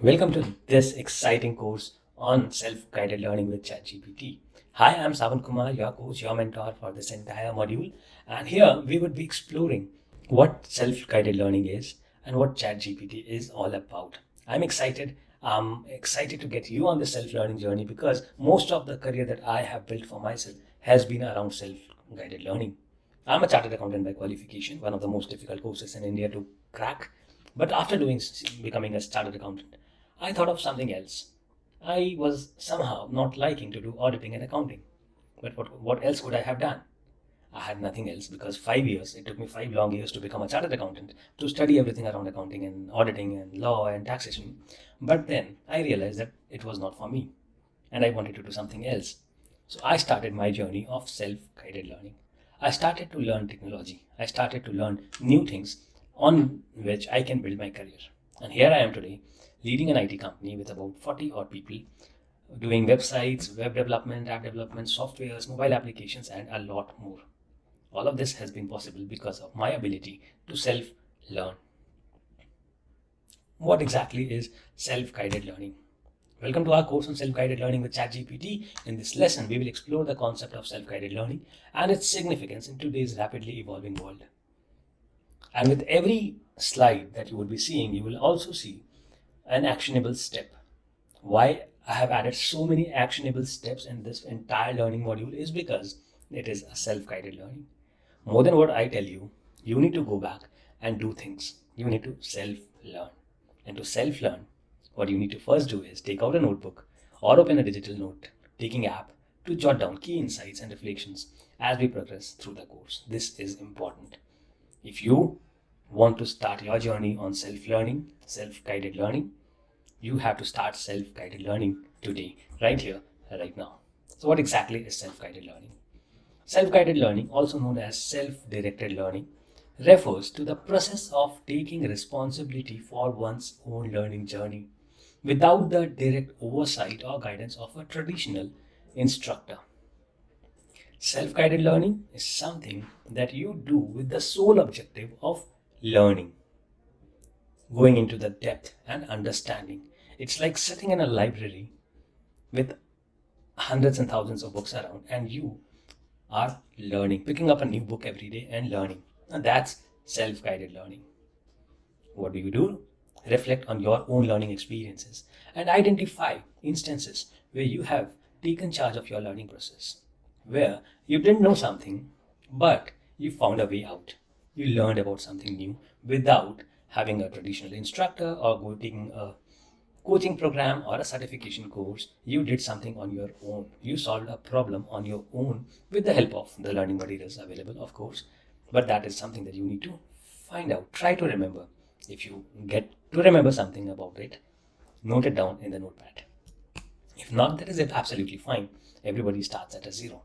Welcome to this exciting course on self-guided learning with ChatGPT. Hi, I'm Savan Kumar, your coach, your mentor for this entire module. And here we would be exploring what self-guided learning is and what ChatGPT is all about. I'm excited. I'm excited to get you on the self-learning journey because most of the career that I have built for myself has been around self-guided learning. I'm a chartered accountant by qualification, one of the most difficult courses in India to crack. But after becoming a chartered accountant, I thought of something else. I was somehow not liking to do auditing and accounting. But what else could I have done? I had nothing else because 5 years, it took me 5 long years to become a chartered accountant, to study everything around accounting and auditing and law and taxation. But then I realized that it was not for me and I wanted to do something else. So I started my journey of self-guided learning. I started to learn technology. I started to learn new things on which I can build my career. And here I am today, leading an IT company with about 40 odd people, doing websites, web development, app development, softwares, mobile applications, and a lot more. All of this has been possible because of my ability to self-learn. What exactly is self-guided learning? Welcome to our course on self-guided learning with ChatGPT. In this lesson, we will explore the concept of self-guided learning and its significance in today's rapidly evolving world. And with every slide that you will be seeing, you will also see an actionable step. Why I have added so many actionable steps in this entire learning module is because it is a self-guided learning. More than what I tell you, you need to go back and do things. You need to self-learn. And to self-learn, what you need to first do is take out a notebook or open a digital note-taking app to jot down key insights and reflections as we progress through the course. This is important. If you want to start your journey on self-learning, self-guided learning, you have to start self-guided learning today, right here, right now. So what exactly is self-guided learning? Self-guided learning, also known as self-directed learning, refers to the process of taking responsibility for one's own learning journey without the direct oversight or guidance of a traditional instructor. Self-guided learning is something that you do with the sole objective of learning, going into the depth and understanding. It's like sitting in a library with hundreds and thousands of books around and you are learning, picking up a new book every day and learning. And that's self-guided learning. What do? Reflect on your own learning experiences and identify instances where you have taken charge of your learning process, where you didn't know something, but you found a way out. You learned about something new without having a traditional instructor or taking a coaching program or a certification course. You did something on your own. You solved a problem on your own with the help of the learning materials available, of course. But that is something that you need to find out. Try to remember. If you get to remember something about it, note it down in the notepad. If not, that is absolutely fine. Everybody starts at a zero.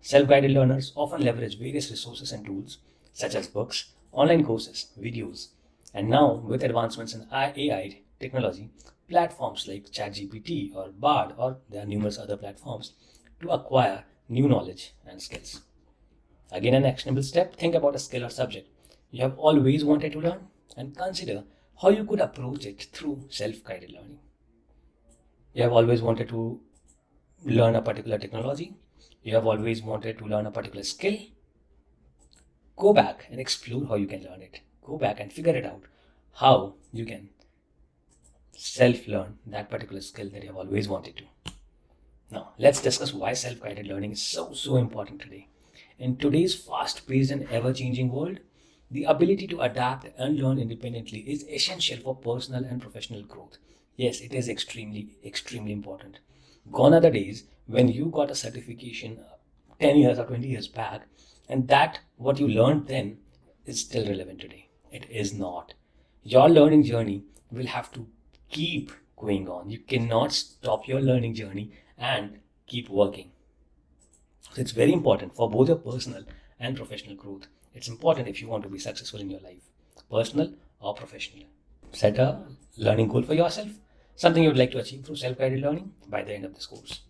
Self-guided learners often leverage various resources and tools such as books, online courses, videos, and now with advancements in AI technology, platforms like ChatGPT or Bard, or there are numerous other platforms to acquire new knowledge and skills. Again, an actionable step, think about a skill or subject you have always wanted to learn and consider how you could approach it through self-guided learning. You have always wanted to learn a particular technology. You have always wanted to learn a particular skill. Go back and explore how you can learn it. Go back and figure it out how you can self-learn that particular skill that you have always wanted to. Now, let's discuss why self-guided learning is so important today. In today's fast-paced and ever-changing world, the ability to adapt and learn independently is essential for personal and professional growth. Yes, it is extremely important. Gone are the days when you got a certification 10 years or 20 years back, and that what you learned then is still relevant today. It is not. Your learning journey will have to keep going on. You cannot stop your learning journey and keep working. So it's very important for both your personal and professional growth. It's important if you want to be successful in your life, personal or professional. Set a learning goal for yourself, something you would like to achieve through self-guided learning by the end of this course.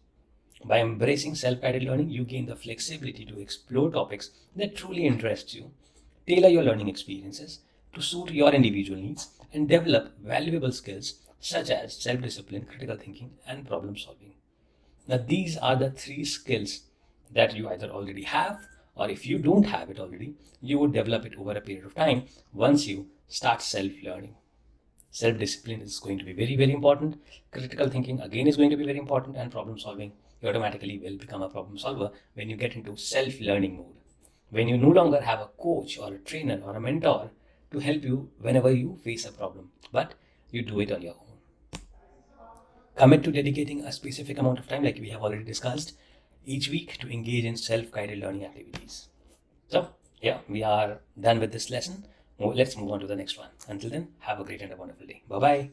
By embracing self-guided learning, you gain the flexibility to explore topics that truly interest you, tailor your learning experiences to suit your individual needs, and develop valuable skills such as self-discipline, critical thinking, and problem solving. Now, these are the three skills that you either already have, or if you don't have it already, you would develop it over a period of time once you start self-learning. Self-discipline is going to be very, very important. Critical thinking again is going to be very important, and problem solving. You automatically will become a problem solver when you get into self-learning mode. When you no longer have a coach or a trainer or a mentor to help you whenever you face a problem, but you do it on your own. Commit to dedicating a specific amount of time, like we have already discussed, each week to engage in self-guided learning activities. So, yeah, we are done with this lesson. Let's move on to the next one. Until then, have a great and a wonderful day. Bye bye.